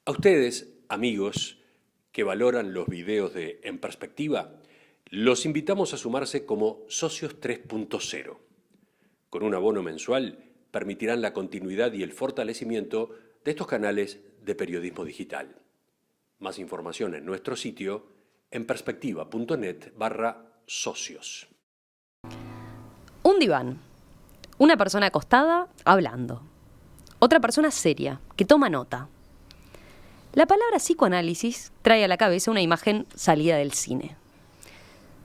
A ustedes, amigos, que valoran los videos de En Perspectiva, los invitamos a sumarse como socios 3.0. Con un abono mensual permitirán la continuidad y el fortalecimiento de estos canales de periodismo digital. Más información en nuestro sitio enperspectiva.net/socios. Un diván, una persona acostada hablando, otra persona seria que toma nota. La palabra psicoanálisis trae a la cabeza una imagen salida del cine.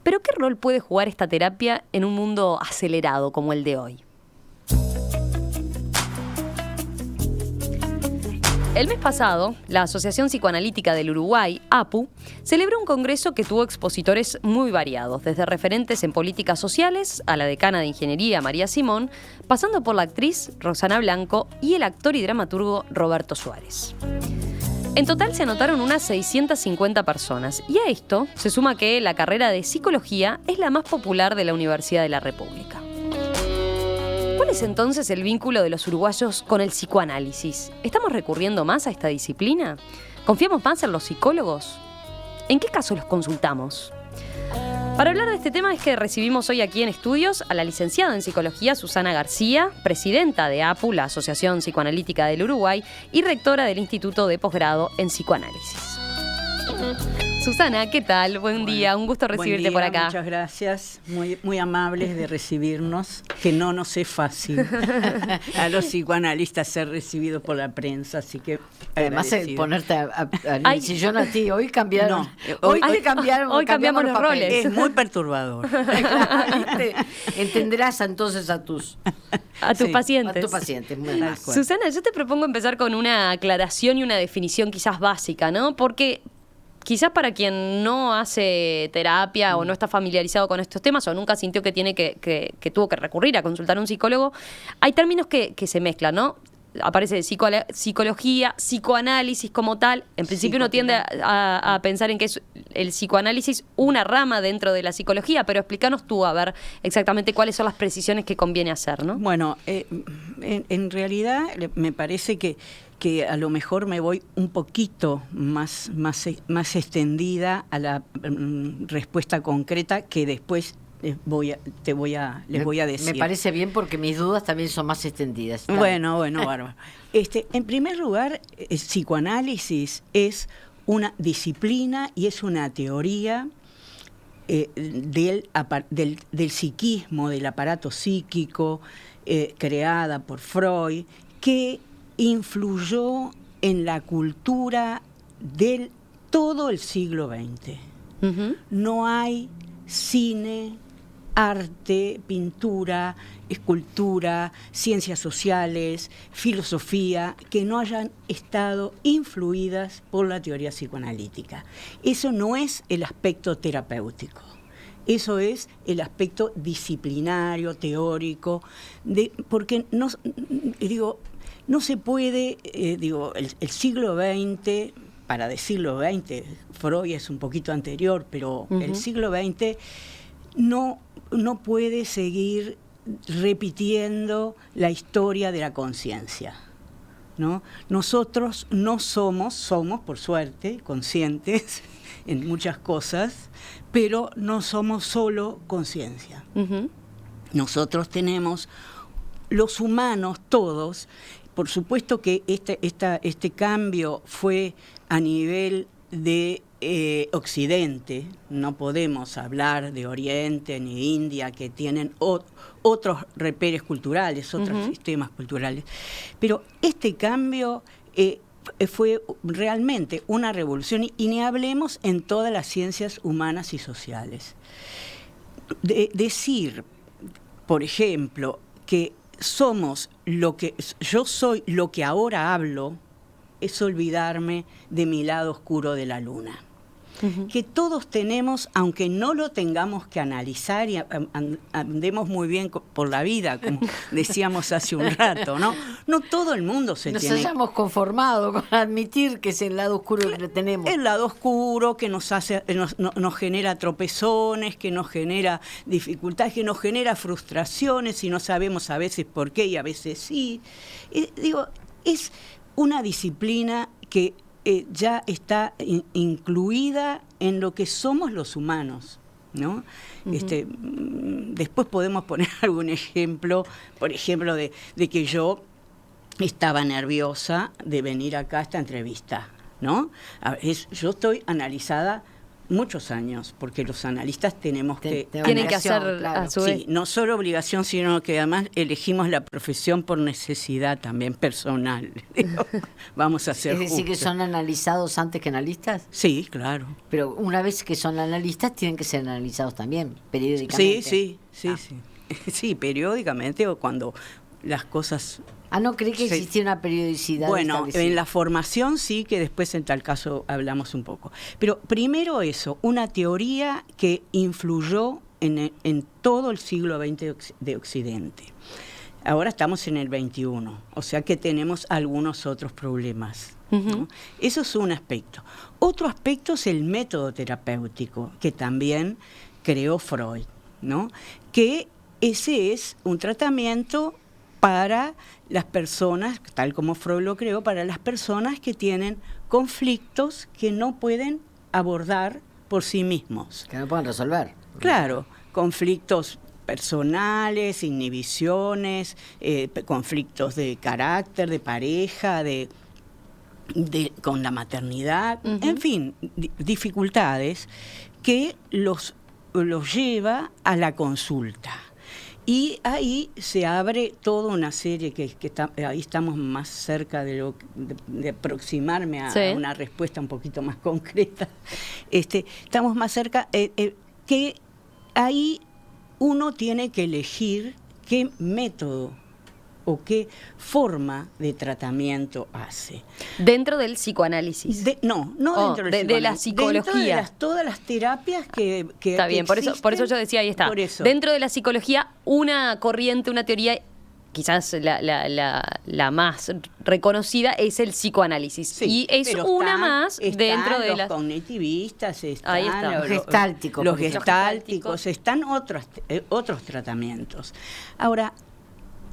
Pero ¿qué rol puede jugar esta terapia en un mundo acelerado como el de hoy? El mes pasado, la Asociación Psicoanalítica del Uruguay, APU, celebró un congreso que tuvo expositores muy variados, desde referentes en políticas sociales a la decana de Ingeniería, María Simón, pasando por la actriz Roxana Blanco y el actor y dramaturgo Roberto Suárez. En total se anotaron unas 650 personas, y a esto se suma que la carrera de psicología es la más popular de la Universidad de la República. ¿Cuál es entonces el vínculo de los uruguayos con el psicoanálisis? ¿Estamos recurriendo más a esta disciplina? ¿Confiamos más en los psicólogos? ¿En qué casos los consultamos? Para hablar de este tema es que recibimos hoy aquí en estudios a la licenciada en Psicología Susana García, presidenta de APU, la Asociación Psicoanalítica del Uruguay, y rectora del Instituto de Posgrado en Psicoanálisis. Susana, ¿qué tal? Buen día, un gusto recibirte por acá. Muchas gracias, muy amables de recibirnos, que no nos es fácil a los psicoanalistas ser recibidos por la prensa, así que además ponerte al sillón a ti, hoy cambiaron. No, hoy cambiamos los roles. Es muy perturbador. Entenderás entonces a tus pacientes. A tus pacientes. Susana, yo te propongo empezar con una aclaración y una definición quizás básica, ¿no? Porque quizás para quien no hace terapia o no está familiarizado con estos temas o nunca sintió que tuvo que recurrir a consultar a un psicólogo, hay términos que se mezclan, ¿no? Aparece psicología, psicoanálisis como tal. En principio uno tiende a pensar en que es el psicoanálisis una rama dentro de la psicología, pero explícanos tú, a ver exactamente cuáles son las precisiones que conviene hacer, ¿no? Bueno, en realidad me parece que a lo mejor me voy un poquito más extendida a la respuesta concreta que después les voy a decir. Me parece bien porque mis dudas también son más extendidas. Bueno, bárbaro. En primer lugar, el psicoanálisis es una disciplina y es una teoría del psiquismo, del aparato psíquico, creada por Freud, que influyó en la cultura del todo el siglo XX. Uh-huh. No hay cine, arte, pintura, escultura, ciencias sociales, filosofía, que no hayan estado influidas por la teoría psicoanalítica. Eso no es el aspecto terapéutico. Eso es el aspecto disciplinario, teórico, porque no se puede, el siglo XX, para decirlo XX, Freud es un poquito anterior, pero uh-huh. El siglo XX no puede seguir repitiendo la historia de la conciencia, ¿no? Nosotros no somos por suerte, conscientes en muchas cosas, pero no somos solo conciencia. Uh-huh. Nosotros tenemos, los humanos todos. Por supuesto que este cambio fue a nivel de Occidente. No podemos hablar de Oriente ni India, que tienen otros reperes culturales, otros uh-huh. sistemas culturales. Pero este cambio fue realmente una revolución, y ni hablemos en todas las ciencias humanas y sociales. Decir, por ejemplo, que yo soy lo que ahora hablo, es olvidarme de mi lado oscuro de la luna. Uh-huh. Que todos tenemos, aunque no lo tengamos que analizar y andemos muy bien por la vida, como decíamos hace un rato, ¿no? No todo el mundo nos hayamos conformado con admitir que es el lado oscuro que tenemos. El lado oscuro que nos genera tropezones, que nos genera dificultades, que nos genera frustraciones, y no sabemos a veces por qué y a veces sí. Es una disciplina que ya está incluida en lo que somos los humanos, ¿no? Después podemos poner algún ejemplo, por ejemplo, de que yo estaba nerviosa de venir acá a esta entrevista, ¿no? Yo estoy analizada muchos años, porque los analistas tenemos que... Tienen que hacer, a su vez. Sí, no solo obligación, sino que además elegimos la profesión por necesidad también personal. Vamos a ser Es decir, que son analizados antes que analistas. Sí, claro. Pero una vez que son analistas, tienen que ser analizados también, periódicamente. Sí. Sí, periódicamente o cuando las cosas... ¿No cree que existía una periodicidad? Bueno, en la formación sí, que después en tal caso hablamos un poco. Pero primero eso, una teoría que influyó en todo el siglo XX de Occidente. Ahora estamos en el XXI, o sea que tenemos algunos otros problemas, ¿no? Eso es un aspecto. Otro aspecto es el método terapéutico, que también creó Freud, ¿no? Que ese es un tratamiento para las personas, tal como Freud lo creó, para las personas que tienen conflictos que no pueden abordar por sí mismos. Que no pueden resolver. Claro, conflictos personales, inhibiciones, conflictos de carácter, de pareja, con la maternidad, en fin, dificultades que los lleva a la consulta. Y ahí se abre toda una serie ahí estamos más cerca de aproximarme a una respuesta un poquito más concreta. Estamos más cerca que ahí uno tiene que elegir qué método o qué forma de tratamiento hace. Dentro del psicoanálisis. No dentro del psicoanálisis. De la psicología. Dentro de todas las terapias que está bien, por eso yo decía, ahí está. Dentro de la psicología, una corriente, una teoría, quizás la más reconocida es el psicoanálisis. Sí, y es una más dentro de los cognitivistas, ahí está. Los gestálticos. Los gestálticos, están otros tratamientos. Ahora,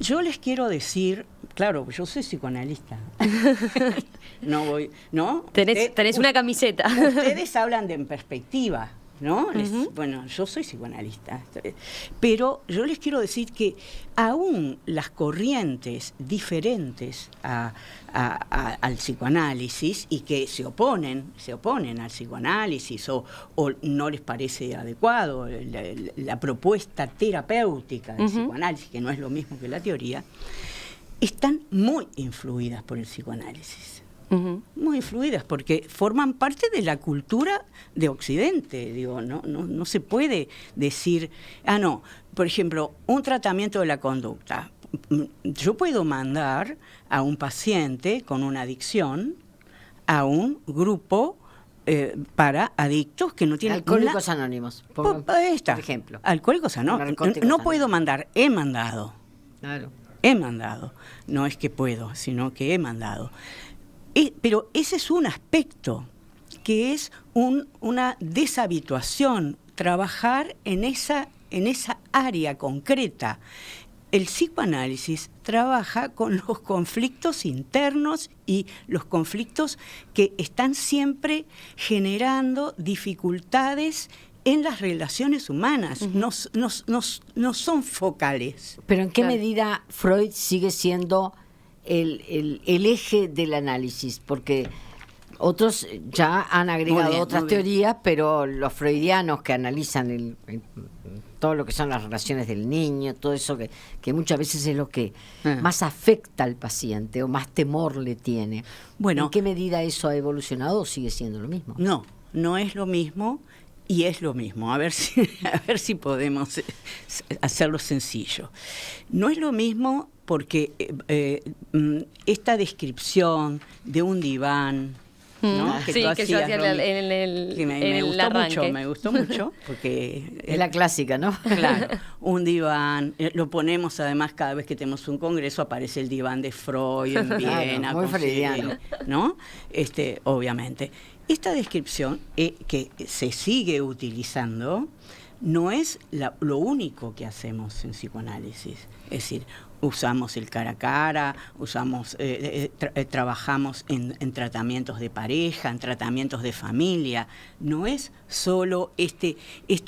yo les quiero decir, claro, yo soy psicoanalista. ¿No? Tenés una camiseta. Ustedes hablan en perspectiva, ¿no? Bueno, yo soy psicoanalista. Pero yo les quiero decir que aún las corrientes diferentes al psicoanálisis y que se oponen al psicoanálisis o no les parece adecuado la propuesta terapéutica del psicoanálisis, que no es lo mismo que la teoría, están muy influidas por el psicoanálisis. Muy influidas porque forman parte de la cultura de Occidente. Digo, no se puede decir, no, por ejemplo, un tratamiento de la conducta. Yo puedo mandar a un paciente con una adicción a un grupo para adictos que no tienen... Alcohólicos Anónimos, por ejemplo. Alcohólicos Anónimos. No puedo mandar, he mandado. Claro. He mandado. No es que puedo, sino que he mandado. Pero ese es un aspecto que es una deshabituación, trabajar en esa área concreta. El psicoanálisis trabaja con los conflictos internos y los conflictos que están siempre generando dificultades en las relaciones humanas. No son focales. Pero ¿en qué medida Freud sigue siendo el eje del análisis? Porque otros ya han agregado otras teorías, pero los freudianos que analizan todo lo que son las relaciones del niño, todo eso que muchas veces es lo que más afecta al paciente o más temor le tiene. Bueno, ¿en qué medida eso ha evolucionado o sigue siendo lo mismo? No es lo mismo y es lo mismo. A ver si podemos hacerlo sencillo. No es lo mismo porque esta descripción de un diván, ¿no? Que yo hacía me gustó mucho, porque es la clásica, ¿no? Claro, un diván, lo ponemos además cada vez que tenemos un congreso, aparece el diván de Freud en Viena, muy freudiano, ¿no? Obviamente. Esta descripción que se sigue utilizando no es lo único que hacemos en psicoanálisis. Es decir, usamos el cara a cara, trabajamos en tratamientos de pareja, en tratamientos de familia. No es solo este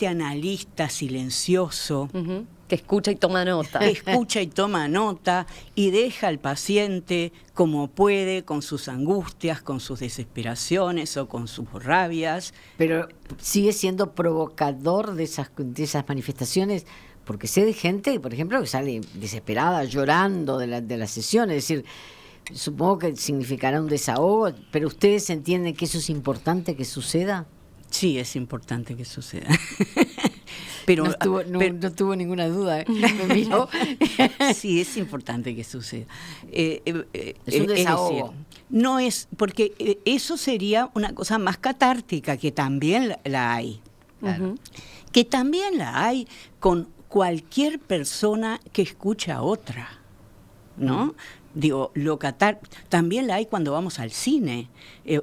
analista silencioso. Uh-huh. Que escucha y toma nota. Que escucha y toma nota y deja al paciente como puede, con sus angustias, con sus desesperaciones o con sus rabias. Pero sigue siendo provocador de esas manifestaciones, porque sé de gente, por ejemplo, que sale desesperada, llorando de la sesión. Es decir, supongo que significará un desahogo, pero ¿ustedes entienden que eso es importante que suceda? Sí, es importante que suceda. Pero, no tuvo ninguna duda, me miró. Sí, es importante que suceda. Es un desahogo. Es decir, no es, porque eso sería una cosa más catártica, que también la hay. Uh-huh. Que también la hay con cualquier persona que escucha a otra, ¿no? Digo, también la hay cuando vamos al cine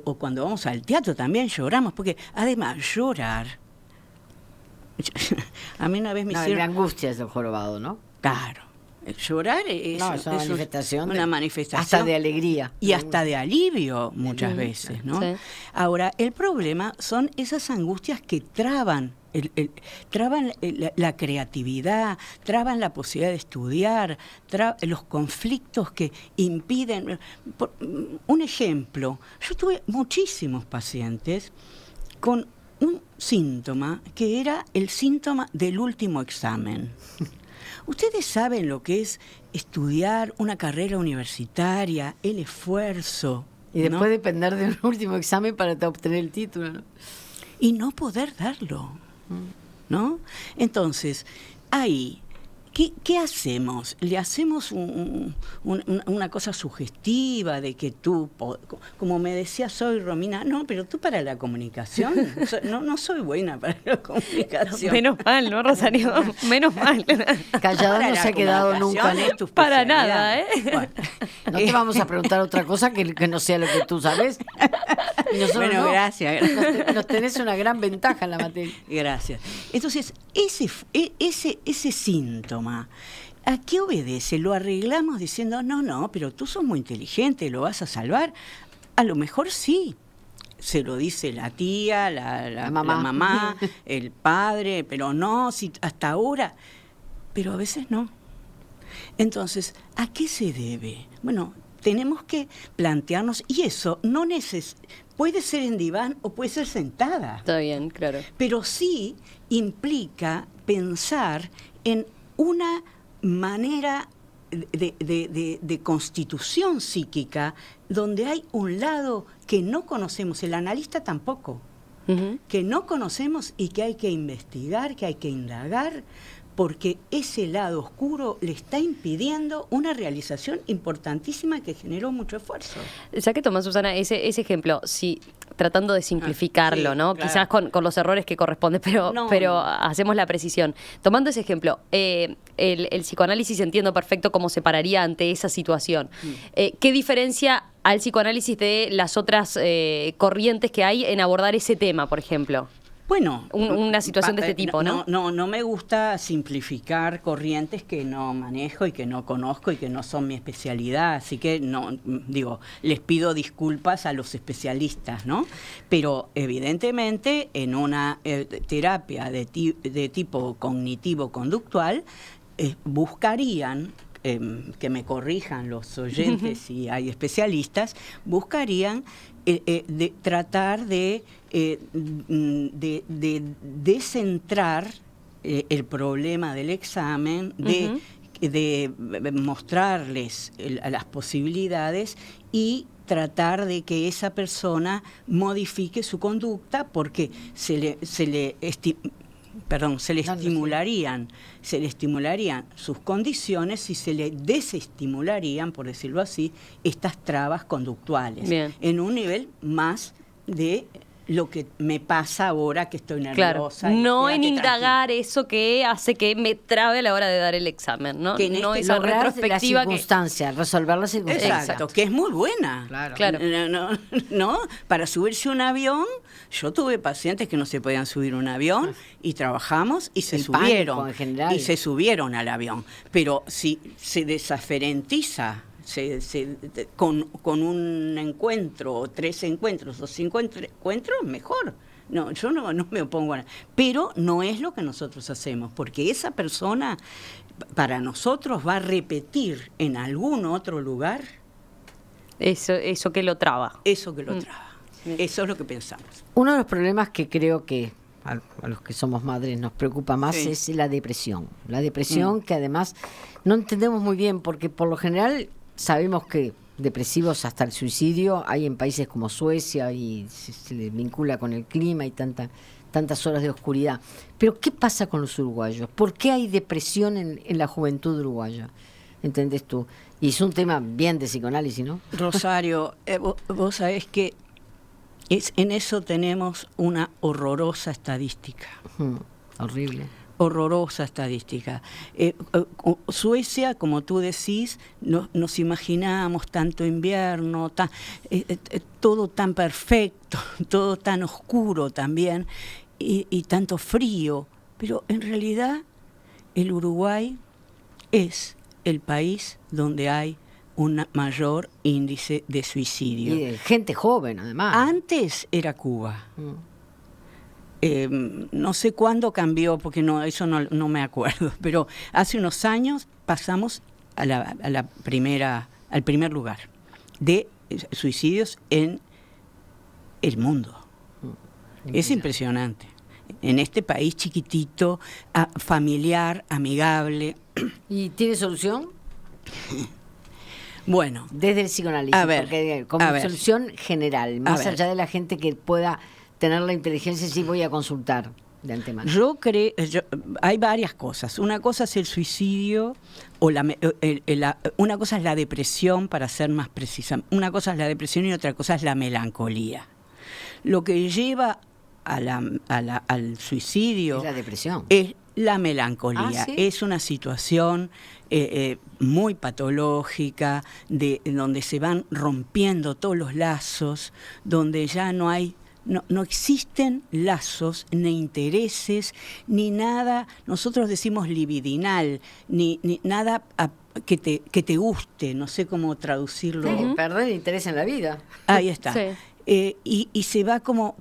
o cuando vamos al teatro, también lloramos, porque además llorar... A mí una vez me hicieron... La angustia es el jorobado, ¿no? Claro. Llorar es una manifestación. Hasta de alegría. Y hasta de alivio muchas veces, ¿no? Sí. Ahora, el problema son esas angustias que traban la creatividad, traban la posibilidad de estudiar, los conflictos que impiden... Un ejemplo, yo tuve muchísimos pacientes con un síntoma que era el síntoma del último examen. Ustedes saben lo que es estudiar una carrera universitaria, el esfuerzo. Y después depender de un último examen para obtener el título, ¿no? Y no poder darlo, ¿no? Entonces, ahí... ¿Qué hacemos? ¿Le hacemos una cosa sugestiva de que tú, como me decía soy Romina, no, pero tú para la comunicación, no soy buena para la comunicación. Menos mal, ¿no, Rosario? Menos mal. Callada no se ha quedado nunca, ¿no? Para nada, ¿eh? Bueno. No te vamos a preguntar otra cosa que no sea lo que tú sabes. Y nosotros bueno, no. Gracias. Nos tenés una gran ventaja en la materia. Gracias. Entonces, ese síntoma, ¿a qué obedece? Lo arreglamos diciendo, no, pero tú sos muy inteligente, lo vas a salvar. A lo mejor sí. Se lo dice la tía, la mamá, el padre, pero no, si hasta ahora. Pero a veces no. Entonces, ¿a qué se debe? Bueno, tenemos que plantearnos, y eso no puede ser en diván o puede ser sentada. Está bien, claro. Pero sí implica pensar en una manera de constitución psíquica donde hay un lado que no conocemos, el analista tampoco, uh-huh, que no conocemos y que hay que investigar, que hay que indagar, porque ese lado oscuro le está impidiendo una realización importantísima que generó mucho esfuerzo. Ya que tomás, Susana, ese ejemplo, sí, tratando de simplificarlo, sí, ¿no? Claro. Quizás con los errores que corresponde, pero hacemos la precisión. Tomando ese ejemplo, el psicoanálisis entiendo perfecto cómo se pararía ante esa situación. ¿Qué diferencia al psicoanálisis de las otras corrientes que hay en abordar ese tema, por ejemplo? Bueno, una situación de este tipo, ¿no? No me gusta simplificar corrientes que no manejo y que no conozco y que no son mi especialidad, así que les pido disculpas a los especialistas, ¿no? Pero evidentemente en una terapia de tipo cognitivo-conductual buscarían, que me corrijan los oyentes si hay especialistas, buscarían tratar de descentrar el problema del examen, de mostrarles las posibilidades y tratar de que esa persona modifique su conducta, porque se le estimularían sus condiciones y se le desestimularían, por decirlo así, estas trabas conductuales. Bien. En un nivel más de lo que me pasa ahora que estoy Claro, nerviosa. no Quédate en indagar tranquila. eso que hace que me trabe a la hora de dar el examen, ¿no? Que en No este esa Lograr retrospectiva la circunstancia, resolver la circunstancia. Exacto, que es muy buena. Claro. No, para subirse a un avión, yo tuve pacientes que no se podían subir a un avión y trabajamos y se El subieron. pánico en general. Y se subieron al avión. Pero si se desaferentiza con un encuentro, o 3 encuentros, o 5 encuentros, mejor. No, yo no me opongo a nada. Pero no es lo que nosotros hacemos, porque esa persona para nosotros va a repetir en algún otro lugar Eso que lo traba. eso que lo traba. Eso es lo que pensamos. Uno de los problemas que creo que a los que somos madres nos preocupa más Sí. es la depresión. La depresión que además no entendemos muy bien, porque por lo general sabemos que depresivos hasta el suicidio hay en países como Suecia y se le vincula con el clima y tantas horas de oscuridad. Pero ¿qué pasa con los uruguayos? ¿Por qué hay depresión en la juventud uruguaya? ¿Entendés tú? Y es un tema bien de psicoanálisis, ¿no? Rosario, vos sabés que en eso tenemos una horrorosa estadística. Horrible. Horrorosa estadística. Suecia, como tú decís, nos imaginábamos tanto invierno, todo tan perfecto, todo tan oscuro también, y tanto frío. Pero en realidad el Uruguay es el país donde hay un mayor índice de suicidio. Y de gente joven, además. Antes era Cuba. No sé cuándo cambió, porque eso no me acuerdo, pero hace unos años pasamos al primer lugar de suicidios en el mundo. Es impresionante. En este país chiquitito, familiar, amigable. ¿Y tiene solución? Bueno, Desde el psicoanálisis, A ver, porque como a ver. solución general, más ver. allá de la gente que pueda tener la inteligencia, sí voy a consultar de antemano. yo creo, hay varias cosas. Una cosa es el suicidio, una cosa es la depresión, para ser más precisa. Una cosa es la depresión y otra cosa es la melancolía. Lo que lleva al suicidio Es la depresión. es la melancolía. Ah, ¿sí? Es una situación muy patológica, donde se van rompiendo todos los lazos, donde ya no existen lazos, ni intereses, ni nada, nosotros decimos libidinal, ni nada que te guste, no sé cómo traducirlo. Perder interés en la vida. Ahí está. Sí. Y se va como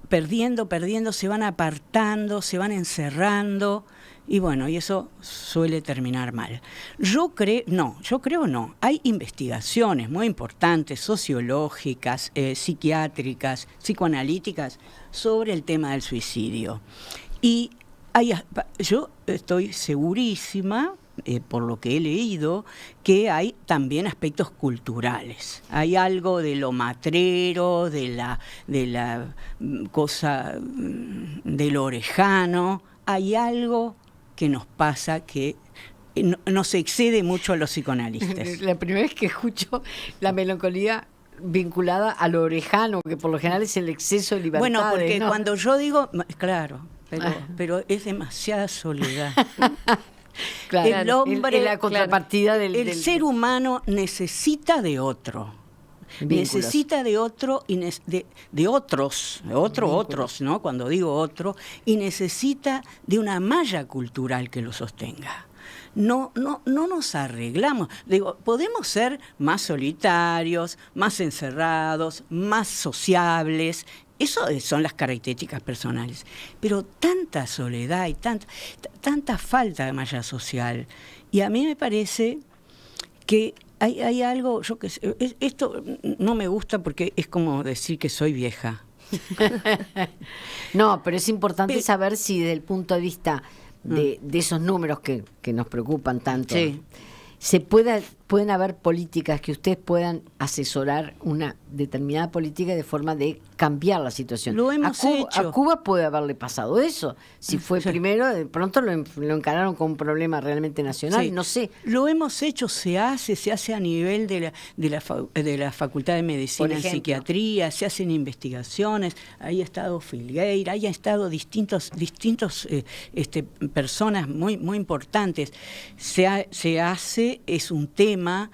perdiendo, se van apartando, se van encerrando, y bueno, y eso suele terminar mal. Yo creo no. Hay investigaciones muy importantes, sociológicas, psiquiátricas, psicoanalíticas, sobre el tema del suicidio. Y yo estoy segurísima, por lo que he leído, que hay también aspectos culturales. Hay algo de lo matrero, de la cosa, de lo orejano. Hay algo que nos pasa que nos excede mucho a los psicoanalistas. La primera vez que escucho la melancolía vinculada a lo orejano, que por lo general es el exceso de libertad. Bueno, porque ¿no? cuando yo digo, claro, pero es demasiada soledad. Claro, el hombre, es la contrapartida el ser humano necesita de otro. Vínculos. Necesita de otro y de otros, ¿no? Cuando digo otro, y necesita de una malla cultural que lo sostenga. No nos arreglamos. Digo, podemos ser más solitarios, más encerrados, más sociables. Eso son las características personales. Pero tanta soledad y tanta falta de malla social. Y a mí me parece que hay algo, yo que sé, esto no me gusta porque es como decir que soy vieja. No, pero es importante saber si desde el punto de vista de esos números que nos preocupan tanto, Sí. se puede pueden haber políticas que ustedes puedan asesorar una determinada política de forma de cambiar la situación. Lo hemos hecho. A Cuba puede haberle pasado eso. Si fue primero, de pronto lo encararon con un problema realmente nacional, Sí. no sé. Lo hemos hecho, se hace a nivel de la Facultad de Medicina Por en ejemplo. Psiquiatría, se hacen investigaciones, ahí ha estado Filgueira, ahí ha estado distintos personas muy importantes. Se hace, es un tema,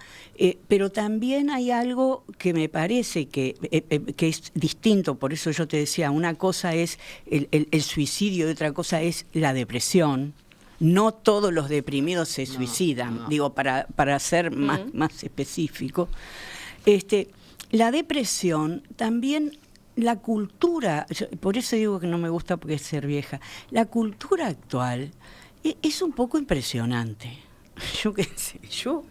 pero también hay algo que me parece que es distinto, por eso yo te decía, una cosa es el suicidio y otra cosa es la depresión. No todos los deprimidos se suicidan, digo, para ser más específico. La depresión también, la cultura, por eso digo que no me gusta porque es ser vieja, la cultura actual es un poco impresionante. Yo qué sé, yo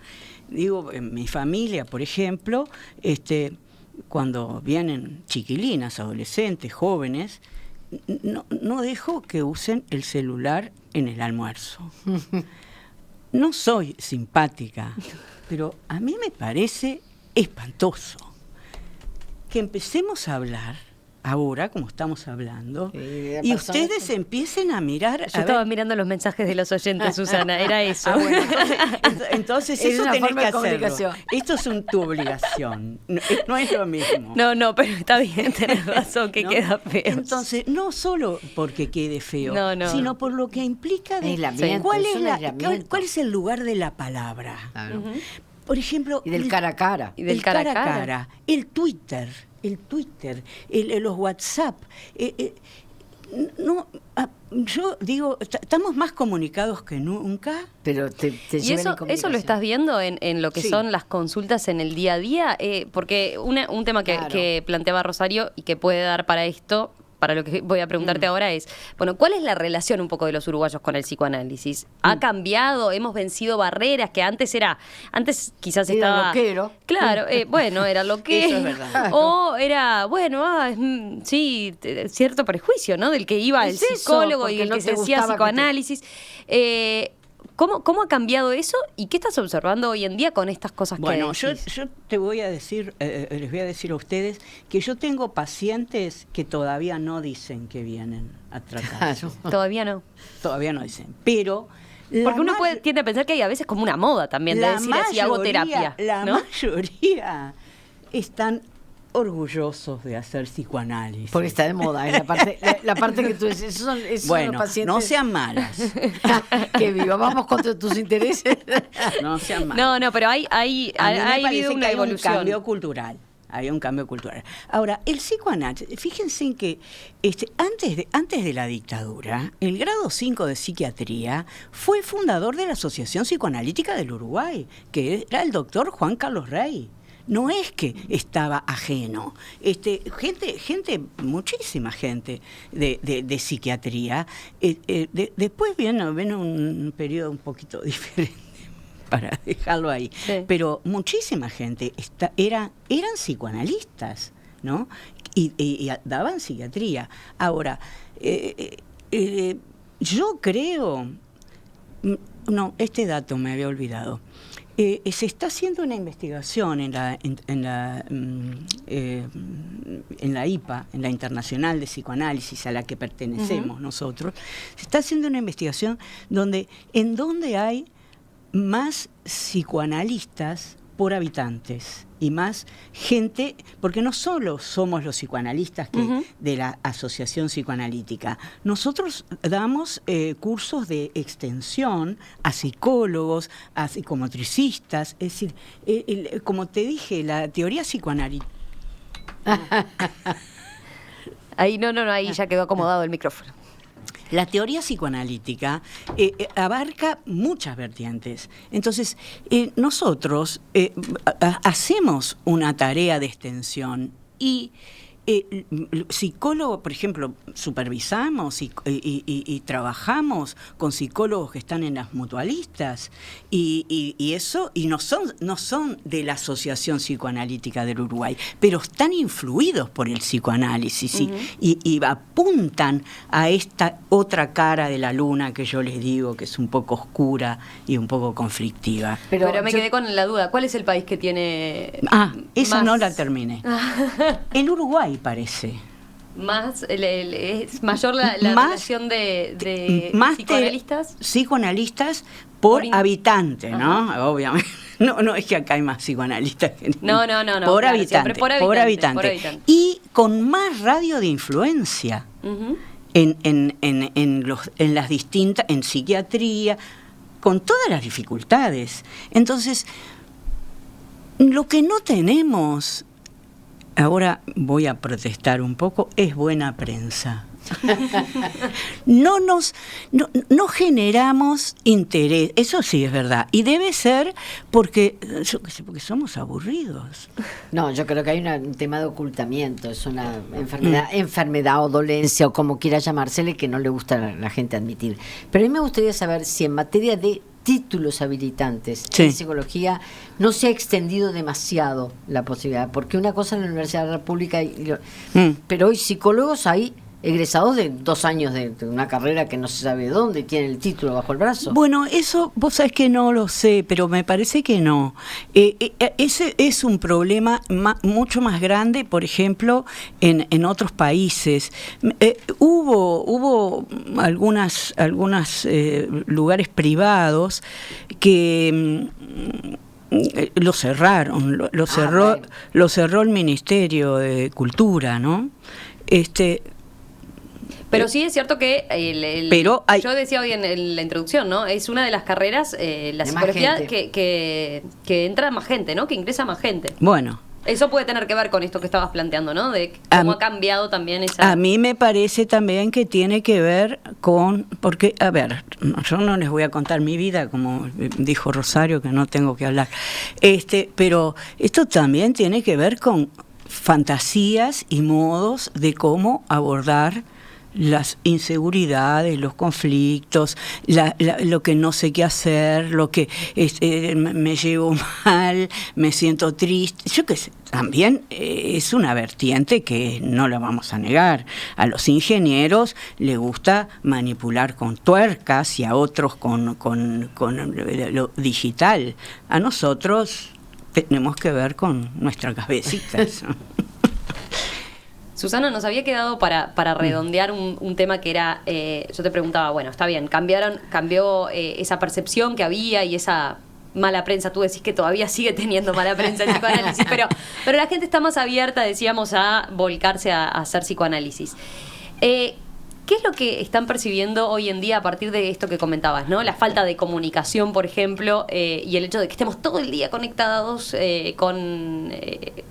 digo, en mi familia, por ejemplo, cuando vienen chiquilinas, adolescentes, jóvenes, no dejo que usen el celular en el almuerzo. No soy simpática, pero a mí me parece espantoso que empecemos a hablar ahora, como estamos hablando, y ustedes empiecen a mirar. Yo estaba mirando los mensajes de los oyentes, Susana, era eso. Bueno, entonces Es eso una tenés forma que de hacerlo. comunicación. Esto es tu obligación, no es lo mismo. No, pero está bien, tenés razón, que ¿no? queda feo. Entonces, no solo porque quede feo, No. sino por lo que implica de Aislamiento, cuál es un es aislamiento. cuál es el lugar de la palabra. Claro. Por ejemplo, Y del cara a cara. Y del el cara a cara a cara. cara, el Twitter, los WhatsApp. Yo digo, estamos más comunicados que nunca. Pero te ¿Y llevan en eso lo comunicación. estás viendo en lo que Sí. son las consultas en el día a día? Porque un tema Claro. que planteaba Rosario y que puede dar para esto, para lo que voy a preguntarte ahora es, bueno, ¿cuál es la relación un poco de los uruguayos con el psicoanálisis? ¿Ha cambiado? ¿Hemos vencido barreras que antes quizás Era estaba... loquero. Claro, bueno, era lo que... Eso es verdad. O era, bueno, sí, cierto prejuicio, ¿no? Del que iba el Es eso, psicólogo y porque el no que te se hacía gustaba que te- psicoanálisis. ¿Cómo ha cambiado eso y qué estás observando hoy en día con estas cosas Bueno, que yo decís? te voy a decir, les voy a decir a ustedes que yo tengo pacientes que todavía no dicen que vienen a tratarse. Claro. Todavía no. Todavía no dicen. Pero Porque uno tiende a pensar que hay a veces como una moda también de decir así hago terapia. La ¿no? mayoría están orgullosos de hacer psicoanálisis. Porque está de moda, es la parte que tú dices. Esos son Bueno, los pacientes no sean malas. que viva. Vamos contra tus intereses. No sean malas. No, pero ha A mí me habido parece que una hay evolución. un cambio cultural. Hay un cambio cultural. Ahora, el psicoanálisis, fíjense en que antes de la dictadura, el grado 5 de psiquiatría fue fundador de la Asociación Psicoanalítica del Uruguay, que era el doctor Juan Carlos Rey. No es que estaba ajeno. Muchísima gente de psiquiatría. Después viene un periodo un poquito diferente, para dejarlo ahí. Sí. Pero muchísima gente eran psicoanalistas, ¿no? Y daban psiquiatría. Ahora, yo creo... No, este dato me había olvidado. Se está haciendo una investigación en la IPA, en la Internacional de Psicoanálisis, a la que pertenecemos nosotros. Se está haciendo una investigación en donde hay más psicoanalistas por habitantes y más gente, porque no solo somos los psicoanalistas de la Asociación Psicoanalítica, nosotros damos cursos de extensión a psicólogos, a psicomotricistas, es decir, como te dije, la teoría psicoanalítica. Ahí ahí ya quedó acomodado el micrófono. La teoría psicoanalítica abarca muchas vertientes. Entonces, nosotros hacemos una tarea de extensión y psicólogos, por ejemplo, supervisamos y trabajamos con psicólogos que están en las mutualistas y eso, y no son de la Asociación Psicoanalítica del Uruguay, pero están influidos por el psicoanálisis y apuntan a esta otra cara de la luna que yo les digo que es un poco oscura y un poco conflictiva. Pero me quedé con la duda, ¿cuál es el país que tiene esa más... no la terminé. El Uruguay parece. ¿Es mayor la relación de psicoanalistas? Psicoanalistas por habitante, ¿no? Ajá. Obviamente. No es que acá hay más psicoanalistas que No. Por, claro, habitante, por habitante. Y con más radio de influencia en las distintas, en psiquiatría, con todas las dificultades. Entonces, lo que no tenemos, ahora voy a protestar un poco, es buena prensa. No generamos interés, eso sí es verdad, y debe ser porque somos aburridos. No, yo creo que hay un tema de ocultamiento, es una enfermedad o dolencia o como quiera llamársele que no le gusta a la gente admitir. Pero a mí me gustaría saber si en materia de títulos habilitantes en psicología no se ha extendido demasiado la posibilidad, porque una cosa en la Universidad de la República, pero hoy psicólogos hay egresados de 2 años de una carrera que no se sabe dónde, tienen el título bajo el brazo. Bueno, eso vos sabés que no lo sé, pero me parece que no. Ese es un problema mucho más grande, por ejemplo, en otros países. Hubo algunos lugares privados que lo cerraron, lo cerró el Ministerio de Cultura, ¿no? Pero sí es cierto que yo decía hoy en la introducción, ¿no? Es una de las carreras, la psicología, que entra más gente, ¿no? Que ingresa más gente. Bueno. Eso puede tener que ver con esto que estabas planteando, ¿no? De cómo ha cambiado también esa... A mí me parece también que tiene que ver con... Porque, a ver, yo no les voy a contar mi vida, como dijo Rosario, que no tengo que hablar. Pero esto también tiene que ver con fantasías y modos de cómo abordar las inseguridades, los conflictos, lo que no sé qué hacer, lo que me llevo mal, me siento triste. Yo qué sé, también es una vertiente que no la vamos a negar. A los ingenieros les gusta manipular con tuercas y a otros con lo digital. A nosotros tenemos que ver con nuestras cabecitas. Susana, nos había quedado para redondear un tema que era, yo te preguntaba, bueno, está bien, cambió esa percepción que había y esa mala prensa. Tú decís que todavía sigue teniendo mala prensa el psicoanálisis, pero la gente está más abierta, decíamos, a volcarse a hacer psicoanálisis. ¿Qué es lo que están percibiendo hoy en día a partir de esto que comentabas, ¿no? La falta de comunicación, por ejemplo, y el hecho de que estemos todo el día conectados con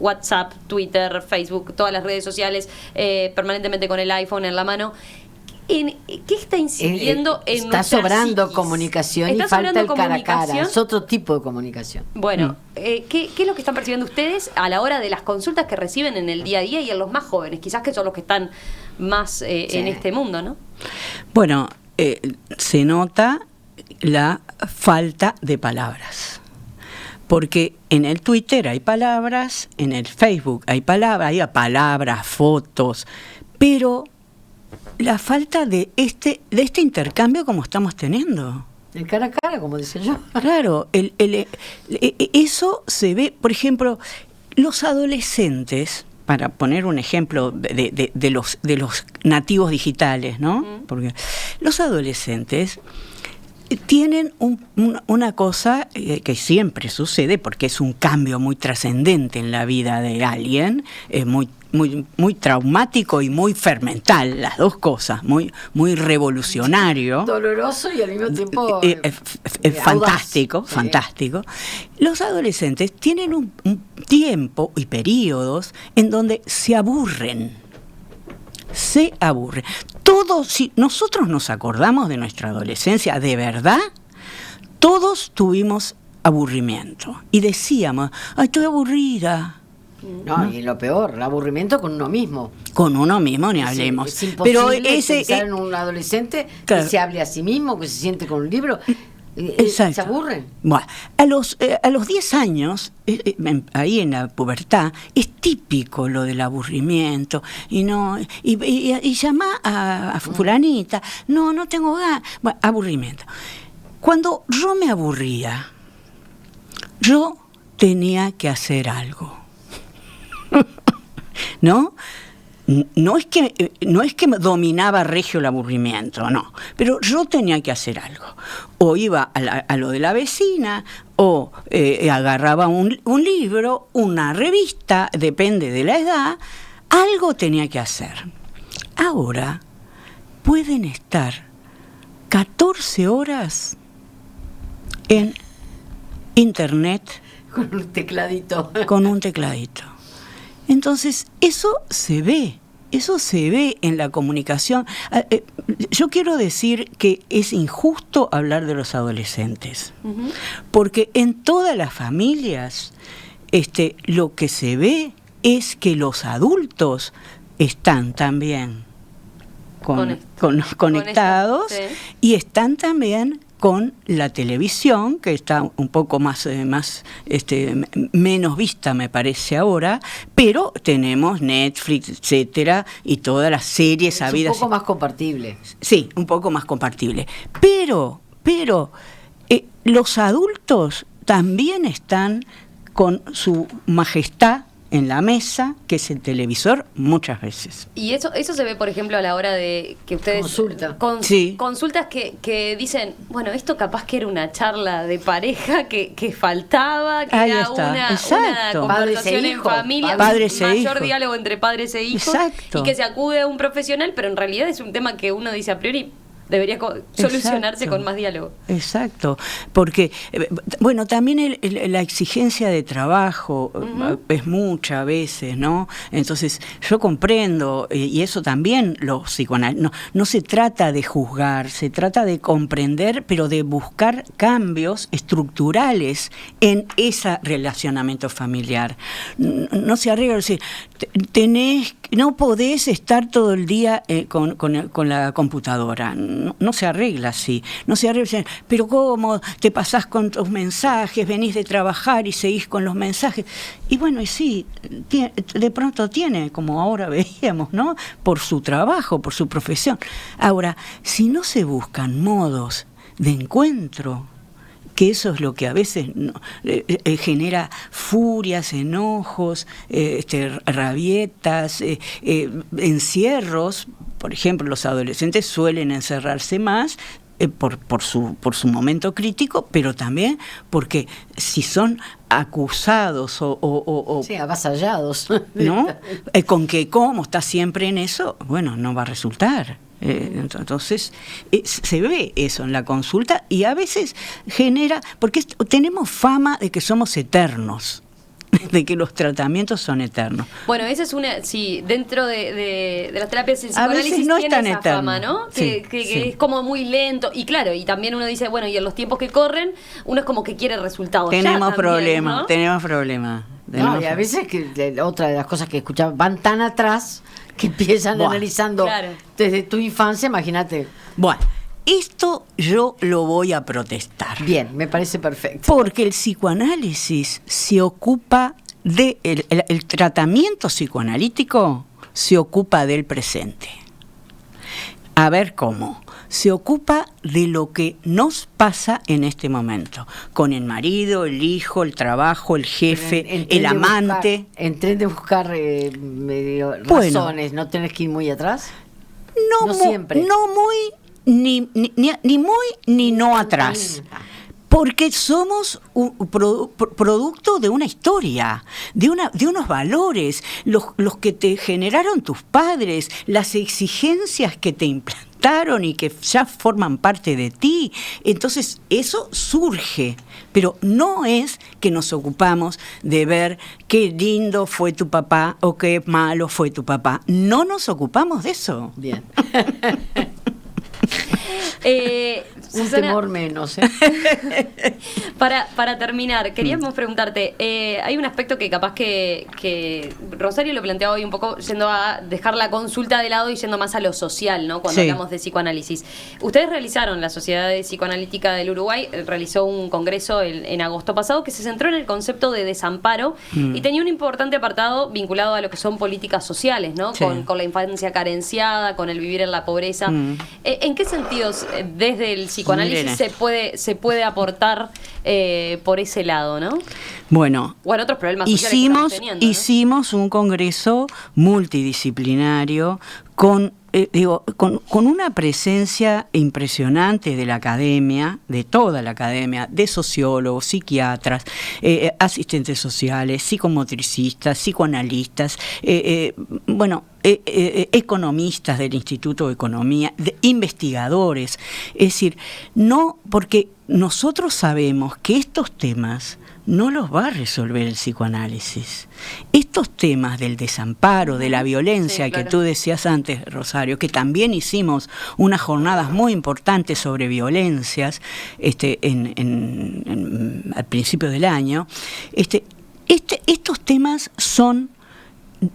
WhatsApp, Twitter, Facebook, todas las redes sociales, permanentemente con el iPhone en la mano. ¿Qué está incidiendo en nuestra Está sobrando psiquis? comunicación y falta el cara a cara. Es otro tipo de comunicación. Bueno, ¿qué es lo que están percibiendo ustedes a la hora de las consultas que reciben en el día a día y en los más jóvenes? Quizás que son los que están más en este mundo, ¿no? Bueno, se nota la falta de palabras. Porque en el Twitter hay palabras, en el Facebook hay palabras, fotos, pero la falta de este intercambio como estamos teniendo. El cara a cara, como decía yo. Claro, eso se ve, por ejemplo, los adolescentes, para poner un ejemplo de los nativos digitales, ¿no? Porque los adolescentes tienen una cosa que siempre sucede, porque es un cambio muy trascendente en la vida de alguien, es muy traumático y muy fermental, las dos cosas, muy revolucionario. Doloroso y al mismo tiempo fantástico, audaz. Fantástico. Los adolescentes tienen un tiempo y periodos en donde se aburren. Todos, si nosotros nos acordamos de nuestra adolescencia, de verdad, todos tuvimos aburrimiento. Y decíamos, ay, estoy aburrida. No, y lo peor, el aburrimiento con uno mismo. Con uno mismo ni hablemos. Es imposible pero ese pensar en un adolescente claro. que se hable a sí mismo, que se siente con un libro. Exacto. Se aburren. Bueno, a los 10 años, ahí en la pubertad, es típico lo del aburrimiento. Y llama a fulanita, no tengo ganas. Bueno, aburrimiento. Cuando yo me aburría, yo tenía que hacer algo. ¿No? No es que dominaba regio el aburrimiento, no, pero yo tenía que hacer algo. O iba a lo de la vecina, o agarraba un libro, una revista, depende de la edad, algo tenía que hacer. Ahora pueden estar 14 horas en internet con un tecladito. Con un tecladito. Entonces, eso se ve en la comunicación. Yo quiero decir que es injusto hablar de los adolescentes, porque en todas las familias lo que se ve es que los adultos están también conectados y están también con la televisión, que está un poco menos vista, me parece ahora, pero tenemos Netflix, etcétera, y todas las series habidas. Un poco más compartible. Sí, un poco más compartible. Pero los adultos también están con su majestad en la mesa, que es el televisor, muchas veces. Y eso se ve, por ejemplo, a la hora de que ustedes... Consultas que dicen, bueno, esto capaz que era una charla de pareja que faltaba, que ahí era está. una conversación en familia, mayor diálogo entre padres e hijos. Exacto. Y que se acude a un profesional, pero en realidad es un tema que uno dice a priori debería solucionarse con más diálogo. Exacto, porque, bueno, también la exigencia de trabajo es mucha a veces, ¿no? Entonces, yo comprendo, y eso también los psicoanalistas, no se trata de juzgar, se trata de comprender, pero de buscar cambios estructurales en ese relacionamiento familiar. No se arregla, es decir, no podés estar todo el día con la computadora. No se arregla así. No se arregla, pero ¿cómo te pasás con tus mensajes? Venís de trabajar y seguís con los mensajes. Y bueno, y sí, de pronto tiene, como ahora veíamos, ¿no? Por su trabajo, por su profesión. Ahora, si no se buscan modos de encuentro, que eso es lo que a veces genera furias, enojos, rabietas, encierros. Por ejemplo, los adolescentes suelen encerrarse más por su momento crítico, pero también porque si son acusados o sí, avasallados, ¿no? Con que cómo está siempre en eso, bueno, no va a resultar. Entonces se ve eso en la consulta y a veces genera, porque tenemos fama de que somos eternos, de que los tratamientos son eternos. Bueno, esa es una, sí, dentro de las terapias el a veces psicoanálisis no tiene es tan esa eterno. fama, ¿no? Sí, que sí. es como muy lento, y claro, y también uno dice, bueno, y en los tiempos que corren, uno es como que quiere resultados. Tenemos problemas, No, y a veces que otra de las cosas que escuchaba, van tan atrás que empiezan analizando desde tu infancia, imagínate. Bueno, esto yo lo voy a protestar. Bien, me parece perfecto. Porque el psicoanálisis se ocupa el tratamiento psicoanalítico se ocupa del presente. A ver cómo. Se ocupa de lo que nos pasa en este momento, con el marido, el hijo, el trabajo, el jefe, el amante. En de buscar razones, ¿no tenés que ir muy atrás? No siempre. No muy, ni muy, ni no atrás. Porque somos un producto de una historia, de unos valores, los que te generaron tus padres, las exigencias que te implantaron y que ya forman parte de ti. Entonces eso surge, pero no es que nos ocupamos de ver qué lindo fue tu papá o qué malo fue tu papá. No nos ocupamos de eso. Bien. Un Susana, temor menos. Para terminar, queríamos preguntarte, hay un aspecto que capaz que Rosario lo planteaba hoy un poco, yendo a dejar la consulta de lado y yendo más a lo social, ¿no? Cuando hablamos de psicoanálisis. Ustedes realizaron, la Sociedad Psicoanalítica del Uruguay realizó un congreso en agosto pasado que se centró en el concepto de desamparo y tenía un importante apartado vinculado a lo que son políticas sociales, ¿no? Sí. Con la infancia carenciada, con el vivir en la pobreza. ¿En qué sentidos desde el psicoanálisis se puede aportar por ese lado, ¿no? Bueno, O en otros problemas sociales que estamos teniendo, ¿no? hicimos un congreso multidisciplinario con una presencia impresionante de la academia, de toda la academia, de sociólogos, psiquiatras, asistentes sociales, psicomotricistas, psicoanalistas, economistas del Instituto de Economía, investigadores. Es decir, no, porque nosotros sabemos que estos temas no los va a resolver el psicoanálisis. Estos temas del desamparo, de la violencia, que tú decías antes, Rosario, que también hicimos unas jornadas muy importantes sobre violencias al principio del año, estos temas son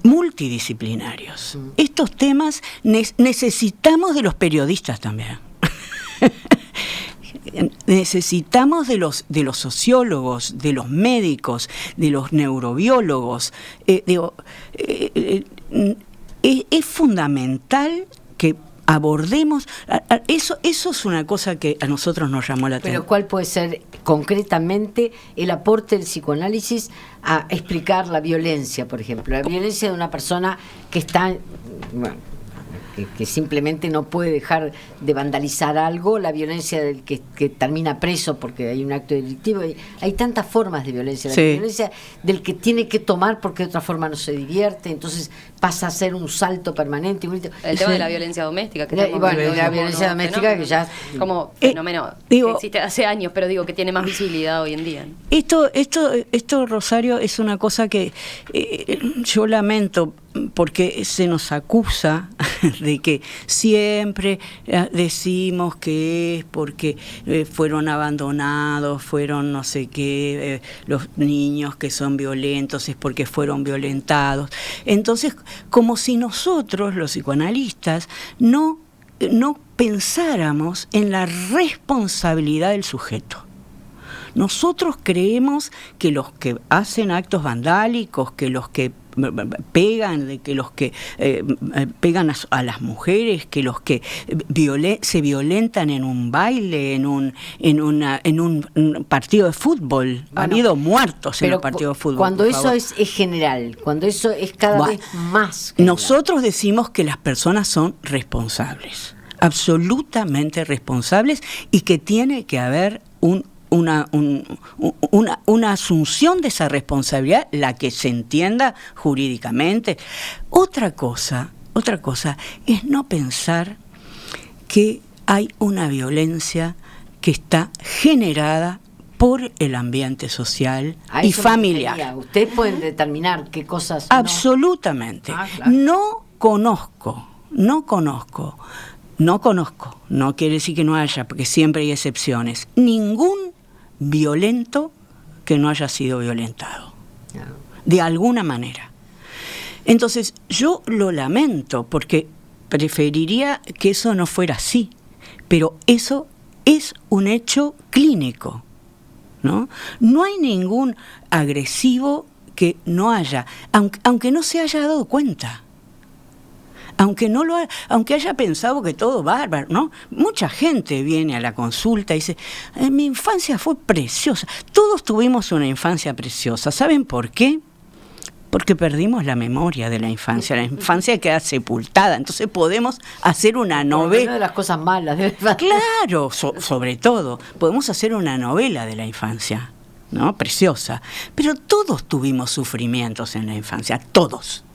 multidisciplinarios. Estos temas necesitamos de los periodistas también. Necesitamos de los sociólogos, de los médicos, de los neurobiólogos. Es fundamental que abordemos eso es una cosa que a nosotros nos llamó la atención. Pero ¿cuál puede ser concretamente el aporte del psicoanálisis a explicar la violencia, por ejemplo? La violencia de una persona que está... que simplemente no puede dejar de vandalizar algo, la violencia del que termina preso porque hay un acto delictivo. Hay tantas formas de violencia. La violencia del que tiene que tomar porque de otra forma no se divierte, entonces pasa a ser un salto permanente. El tema de la violencia doméstica. Que la violencia doméstica que ya... Como fenómeno que existe hace años, pero digo que tiene más visibilidad hoy en día. Esto, Rosario, es una cosa que yo lamento, porque se nos acusa de que siempre decimos que es porque fueron abandonados, fueron no sé qué, los niños que son violentos es porque fueron violentados. Entonces, como si nosotros, los psicoanalistas, no pensáramos en la responsabilidad del sujeto. Nosotros creemos que los que hacen actos vandálicos, que los que pegan, que los que pegan a las mujeres, que los que se violentan en un baile, en un partido de fútbol. Ha habido muertos en los partidos de fútbol. Cuando eso es general, cuando eso es cada vez más general. Nosotros decimos que las personas son responsables, absolutamente responsables, y que tiene que haber una asunción de esa responsabilidad, la que se entienda jurídicamente. Otra cosa es no pensar que hay una violencia que está generada por el ambiente social y familiar. Ustedes pueden determinar qué cosas... Absolutamente. Claro. No conozco, no quiere decir que no haya, porque siempre hay excepciones, ningún violento que no haya sido violentado, de alguna manera. Entonces, yo lo lamento, porque preferiría que eso no fuera así, pero eso es un hecho clínico, ¿no? No hay ningún agresivo que no haya, aunque no se haya dado cuenta. Aunque haya pensado que todo bárbaro, ¿no? Mucha gente viene a la consulta y dice, mi infancia fue preciosa. Todos tuvimos una infancia preciosa. ¿Saben por qué? Porque perdimos la memoria de la infancia. La infancia queda sepultada. Entonces podemos hacer una novela. Una de las cosas malas de la infancia. Claro, sobre todo, podemos hacer una novela de la infancia, ¿no? Preciosa. Pero todos tuvimos sufrimientos en la infancia, todos.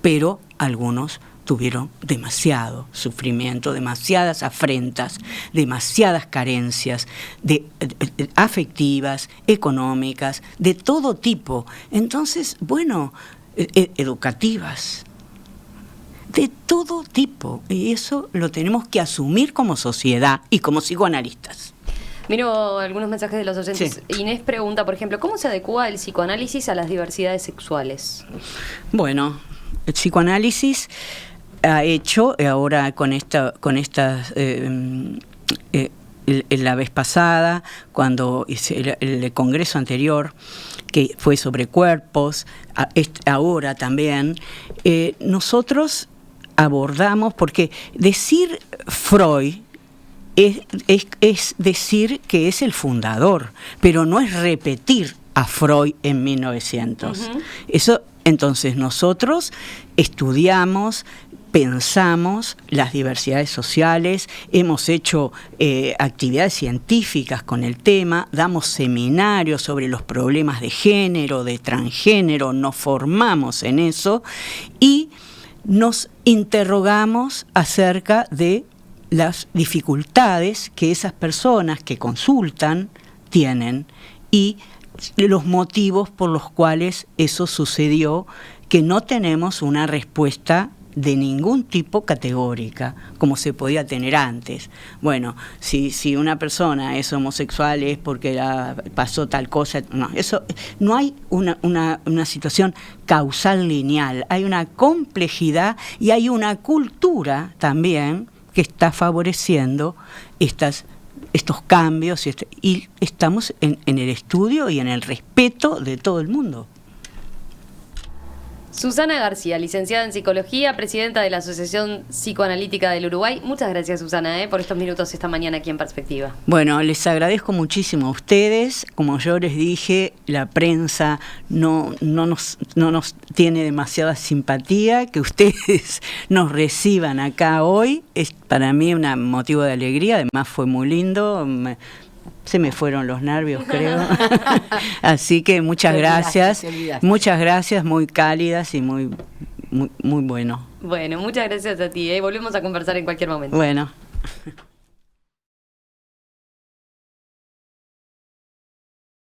Pero algunos tuvieron demasiado sufrimiento, demasiadas afrentas, demasiadas carencias afectivas, económicas, de todo tipo. Entonces, educativas. de todo tipo, y eso lo tenemos que asumir como sociedad y como psicoanalistas. Miro algunos mensajes de los oyentes. Sí. Inés pregunta, por ejemplo, ¿cómo se adecua el psicoanálisis a las diversidades sexuales? Bueno, el psicoanálisis ha hecho, ahora con estas la vez pasada, cuando el congreso anterior, que fue sobre cuerpos, ahora también, nosotros abordamos, porque decir Freud es decir que es el fundador, pero no es repetir a Freud en 1900. Uh-huh. Eso, entonces nosotros estudiamos, pensamos las diversidades sociales, hemos hecho actividades científicas con el tema, damos seminarios sobre los problemas de género, de transgénero, nos formamos en eso y nos interrogamos acerca de las dificultades que esas personas que consultan tienen y los motivos por los cuales eso sucedió, que no tenemos una respuesta de ningún tipo categórica, como se podía tener antes. Bueno, si una persona es homosexual es porque pasó tal cosa, no, eso no hay una situación causal lineal, hay una complejidad y hay una cultura también que está favoreciendo estos cambios y estamos en el estudio y en el respeto de todo el mundo. Susana García, licenciada en Psicología, presidenta de la Asociación Psicoanalítica del Uruguay. Muchas gracias, Susana, por estos minutos esta mañana aquí en Perspectiva. Bueno, les agradezco muchísimo a ustedes. Como yo les dije, la prensa no nos tiene demasiada simpatía. Que ustedes nos reciban acá hoy es para mí un motivo de alegría. Además fue muy lindo. Se me fueron los nervios, creo. Así que muchas gracias. Muchas gracias, muy cálidas y muy bueno. Bueno, muchas gracias a ti. Volvemos a conversar en cualquier momento. Bueno.